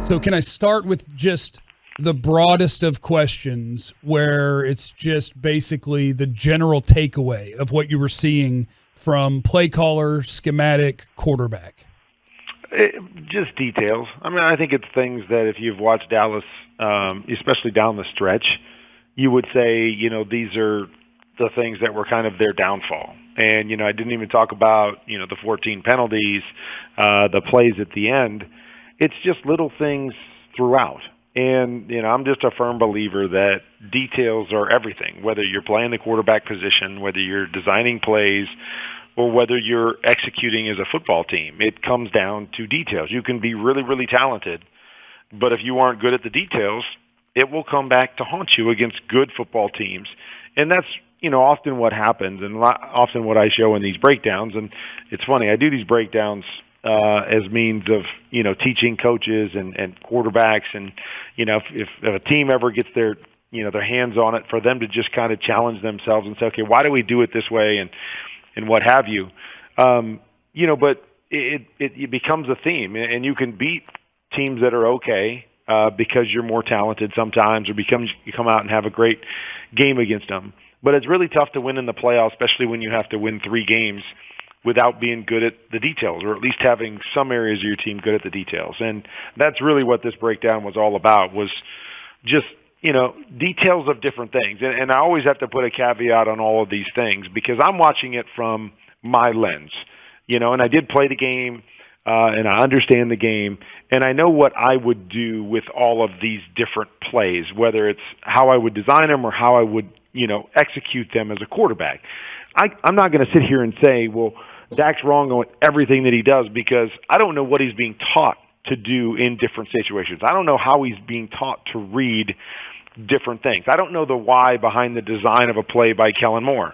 So can I start with just the broadest of questions where it's just basically the general takeaway of what you were seeing from play caller, schematic, quarterback? Just details. I mean, I think it's things that if you've watched Dallas, especially down the stretch, you would say, these are the things that were kind of their downfall. And, I didn't even talk about, the 14 penalties, the plays at the end. It's just little things throughout. And, I'm just a firm believer that details are everything, whether you're playing the quarterback position, whether you're designing plays, or whether you're executing as a football team. It comes down to details. You can be really, really talented, but if you aren't good at the details, it will come back to haunt you against good football teams. And that's, often what happens and often what I show in these breakdowns. And it's funny, I do these breakdowns as means of, teaching coaches and quarterbacks. And, if a team ever gets their hands on it, for them to just kind of challenge themselves and say, okay, why do we do it this way? And what have you. But it becomes a theme, and you can beat teams that are okay because you're more talented sometimes, or you come out and have a great game against them. But it's really tough to win in the playoffs, especially when you have to win 3 games without being good at the details, or at least having some areas of your team good at the details. And that's really what this breakdown was all about, was just details of different things. And I always have to put a caveat on all of these things because I'm watching it from my lens, and I did play the game, and I understand the game, and I know what I would do with all of these different plays, whether it's how I would design them or how I would, execute them as a quarterback. I'm not going to sit here and say, well, Dak's wrong on everything that he does, because I don't know what he's being taught to do in different situations. I don't know how he's being taught to read different things. I don't know the why behind the design of a play by Kellen Moore.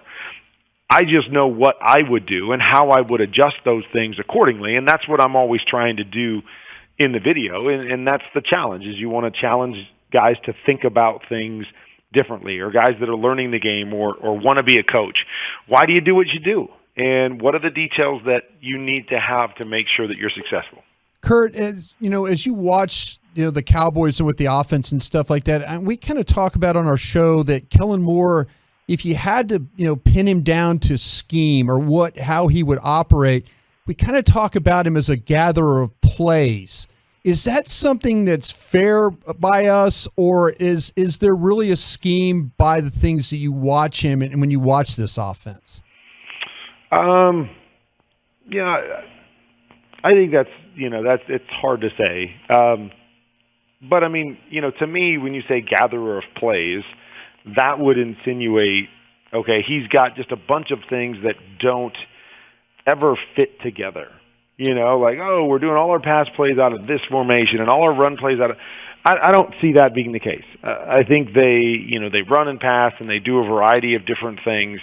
I just know what I would do and how I would adjust those things accordingly, and that's what I'm always trying to do in the video, and that's the challenge, is you want to challenge guys to think about things differently, or guys that are learning the game or want to be a coach. Why do you do what you do? And what are the details that you need to have to make sure that you're successful? Kurt, as you watch, the Cowboys and with the offense and stuff like that, and we kind of talk about on our show that Kellen Moore, if you had to, pin him down to scheme or how he would operate, we kind of talk about him as a gatherer of plays. Is that something that's fair by us, or is there really a scheme by the things that you watch him and when you watch this offense? Yeah, I think that's it's hard to say. But I mean, to me, when you say gatherer of plays, that would insinuate, okay, he's got just a bunch of things that don't ever fit together. Like, oh, we're doing all our pass plays out of this formation and all our run plays out of. I don't see that being the case. I think they run and pass, and they do a variety of different things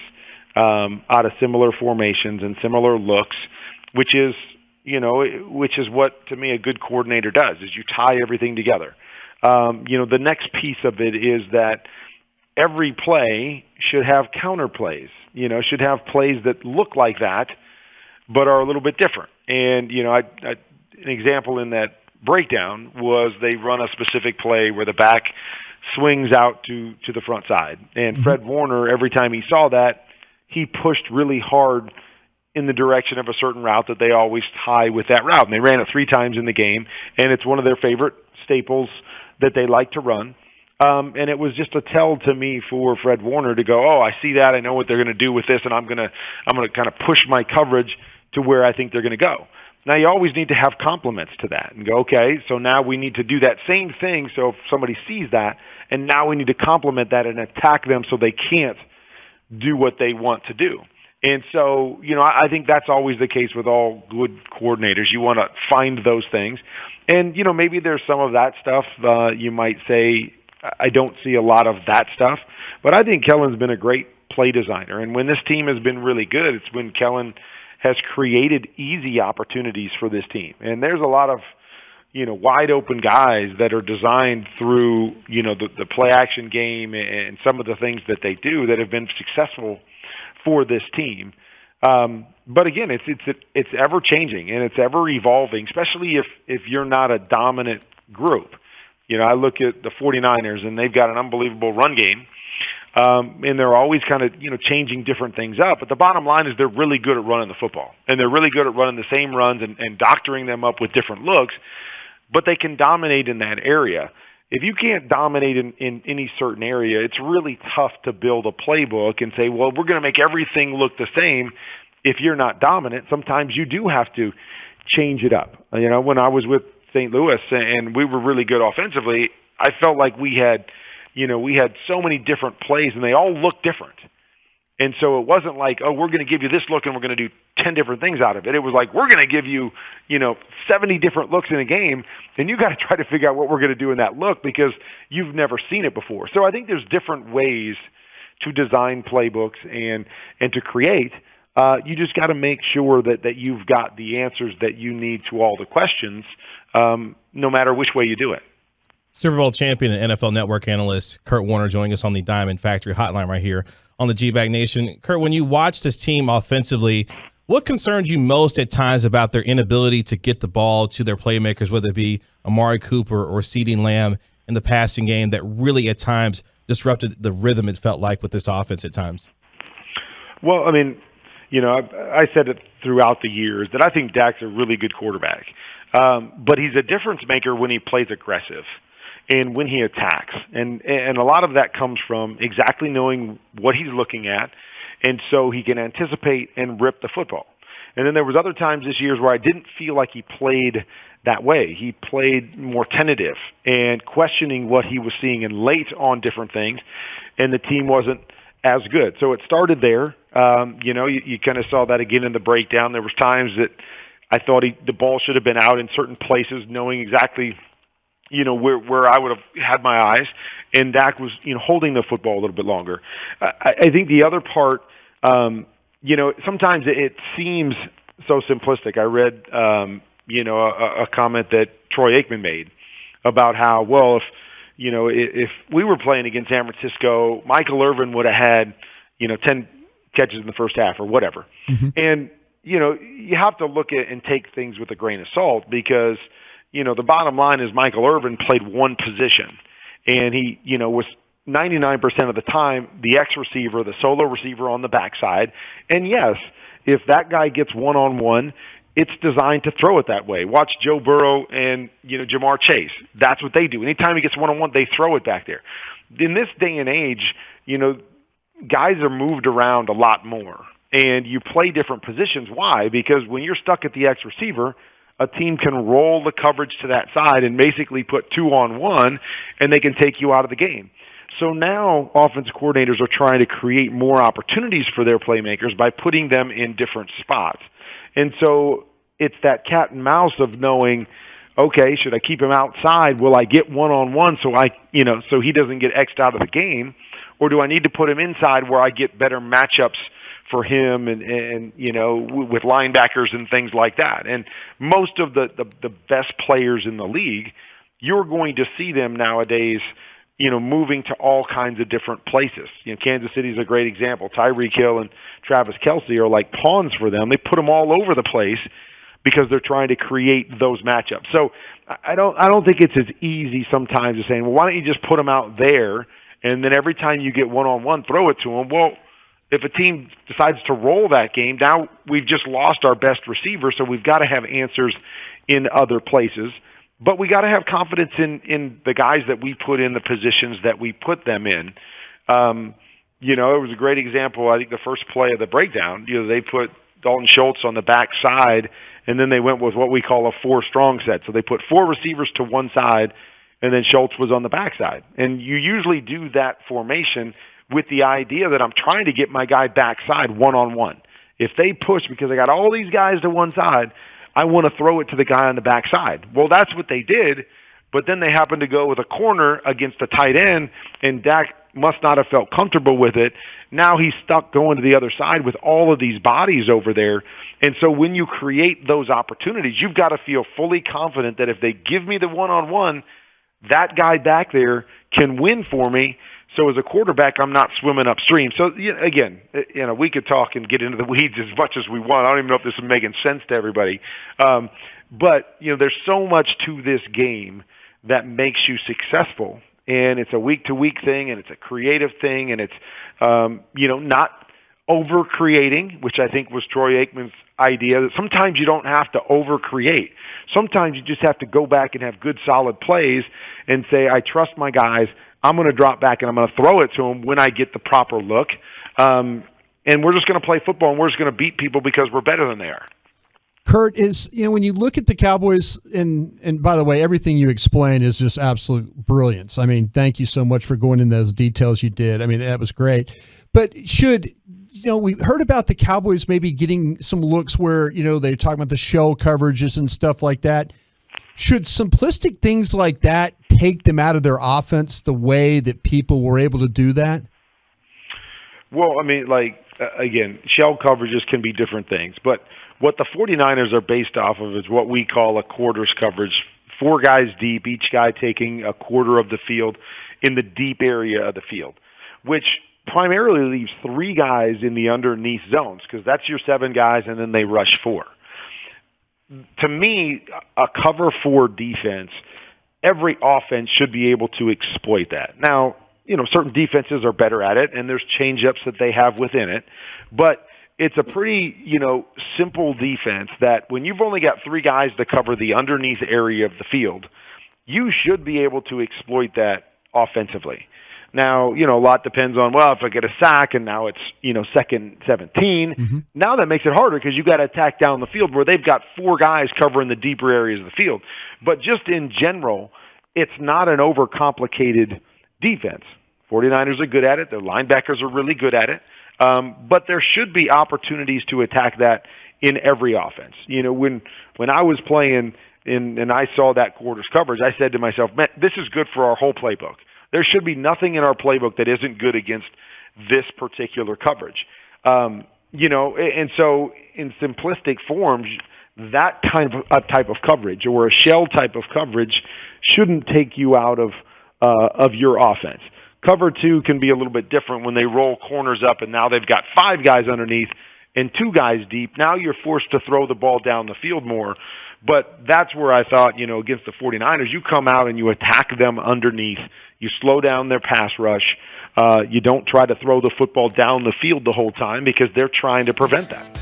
out of similar formations and similar looks, which is what, to me, a good coordinator does, is you tie everything together. The next piece of it is that every play should have counter plays, should have plays that look like that, but are a little bit different. And, an example in that breakdown was they run a specific play where the back swings out to the front side. And Fred Warner, every time he saw that, he pushed really hard in the direction of a certain route that they always tie with that route. And they ran it 3 times in the game, and it's one of their favorite staples that they like to run. And it was just a tell to me for Fred Warner to go, oh, I see that. I know what they're going to do with this, and I'm going to kind of push my coverage to where I think they're going to go. Now, you always need to have complements to that and go, okay, so now we need to do that same thing. So if somebody sees that, and now we need to complement that and attack them so they can't do what they want to do. And so, I think that's always the case with all good coordinators. You want to find those things. And, maybe there's some of that stuff. You might say, I don't see a lot of that stuff. But I think Kellen's been a great play designer. And when this team has been really good, it's when Kellen has created easy opportunities for this team. And there's a lot of, wide open guys that are designed through, the play action game and some of the things that they do that have been successful for this team. But again, it's ever changing and it's ever evolving, especially if you're not a dominant group. I look at the 49ers, and they've got an unbelievable run game. And they're always kind of, changing different things up. But the bottom line is they're really good at running the football. And they're really good at running the same runs and doctoring them up with different looks. But they can dominate in that area. If you can't dominate in any certain area, it's really tough to build a playbook and say, well, we're going to make everything look the same. If you're not dominant, sometimes you do have to change it up. When I was with St. Louis and we were really good offensively, I felt like we had so many different plays and they all looked different. And so it wasn't like, oh, we're going to give you this look and we're going to do 10 different things out of it. It was like, we're going to give you, 70 different looks in a game, and you got to try to figure out what we're going to do in that look because you've never seen it before. So I think there's different ways to design playbooks and to create. You just got to make sure that you've got the answers that you need to all the questions, no matter which way you do it. Super Bowl champion and NFL Network analyst Kurt Warner joining us on the Diamond Factory Hotline right here on the GBag Nation. Kurt, when you watch this team offensively, what concerns you most at times about their inability to get the ball to their playmakers, whether it be Amari Cooper or CeeDee Lamb in the passing game, that really at times disrupted the rhythm it felt like with this offense at times? Well, I said it throughout the years that I think Dak's a really good quarterback, but he's a difference maker when he plays aggressive and when he attacks. And a lot of that comes from exactly knowing what he's looking at, and so he can anticipate and rip the football. And then there was other times this year where I didn't feel like he played that way. He played more tentative and questioning what he was seeing and late on different things, and the team wasn't as good. So it started there. You kind of saw that again in the breakdown. There was times that I thought the ball should have been out in certain places, knowing exactly where I would have had my eyes, and Dak was holding the football a little bit longer. I think the other part, sometimes it seems so simplistic. I read a comment that Troy Aikman made about how, well, if we were playing against San Francisco, Michael Irvin would have had 10 catches in the first half or whatever. Mm-hmm. And you have to look at and take things with a grain of salt because the bottom line is Michael Irvin played one position, and he, was 99% of the time the X receiver, the solo receiver on the backside. And yes, if that guy gets one-on-one, it's designed to throw it that way. Watch Joe Burrow and, Jamar Chase. That's what they do. Anytime he gets one-on-one, they throw it back there. In this day and age, guys are moved around a lot more, and you play different positions. Why? Because when you're stuck at the X receiver, a team can roll the coverage to that side and basically put 2-on-1, and they can take you out of the game. So now offensive coordinators are trying to create more opportunities for their playmakers by putting them in different spots. And so it's that cat and mouse of knowing, okay, should I keep him outside? Will I get one-on-one so he doesn't get X'd out of the game? Or do I need to put him inside where I get better matchups for him and with linebackers and things like that? And most of the best players in the league, you're going to see them nowadays, moving to all kinds of different places. Kansas City's a great example. Tyreek Hill and Travis Kelce are like pawns for them. They put them all over the place because they're trying to create those matchups. So I don't think it's as easy sometimes as saying, well, why don't you just put them out there, and then every time you get one-on-one, throw it to them. Well, if a team decides to roll that game, now we've just lost our best receiver, so we've got to have answers in other places. But we got to have confidence in the guys that we put in the positions that we put them in. It was a great example. I think the first play of the breakdown, they put Dalton Schultz on the backside, and then they went with what we call a 4-strong set. So they put 4 receivers to one side, and then Schultz was on the backside. And you usually do that formation with the idea that I'm trying to get my guy backside one-on-one. If they push because I got all these guys to one side, I want to throw it to the guy on the backside. Well, that's what they did, but then they happened to go with a corner against a tight end, and Dak must not have felt comfortable with it. Now he's stuck going to the other side with all of these bodies over there. And so when you create those opportunities, you've got to feel fully confident that if they give me the one-on-one, that guy back there can win for me. So as a quarterback, I'm not swimming upstream. So again, we could talk and get into the weeds as much as we want. I don't even know if this is making sense to everybody. But there's so much to this game that makes you successful. And it's a week-to-week thing, and it's a creative thing, and it's, not over-creating, which I think was Troy Aikman's idea, that sometimes you don't have to over-create. Sometimes you just have to go back and have good, solid plays and say, I trust my guys. I'm going to drop back, and I'm going to throw it to them when I get the proper look. And we're just going to play football, and we're just going to beat people because we're better than they are. Kurt, when you look at the Cowboys, and by the way, everything you explained is just absolute brilliance. I mean, thank you so much for going into those details you did. I mean, that was great. But we heard about the Cowboys maybe getting some looks where, they're talking about the shell coverages and stuff like that. Should simplistic things like that take them out of their offense the way that people were able to do that? Well, I mean, again, shell coverages can be different things, but what the 49ers are based off of is what we call a quarters coverage. 4 guys deep, each guy taking a quarter of the field in the deep area of the field, which primarily leaves 3 guys in the underneath zones because that's your 7 guys, and then they rush 4. To me, a cover 4 defense, every offense should be able to exploit that. Now, certain defenses are better at it, and there's change-ups that they have within it, but it's a pretty, simple defense that when you've only got 3 guys to cover the underneath area of the field, you should be able to exploit that offensively. Now, a lot depends on, if I get a sack and now it's, 2nd 17, now that makes it harder because you got to attack down the field where they've got 4 guys covering the deeper areas of the field. But just in general, it's not an overcomplicated defense. 49ers are good at it. Their linebackers are really good at it. But there should be opportunities to attack that in every offense. When I was playing and I saw that quarters coverage, I said to myself, man, this is good for our whole playbook. There should be nothing in our playbook that isn't good against this particular coverage. And so in simplistic forms, that type of coverage or a shell type of coverage shouldn't take you out of your offense. Cover 2 can be a little bit different when they roll corners up and now they've got 5 guys underneath and 2 guys deep. Now you're forced to throw the ball down the field more. But that's where I thought, against the 49ers, you come out and you attack them underneath. You slow down their pass rush. You don't try to throw the football down the field the whole time because they're trying to prevent that.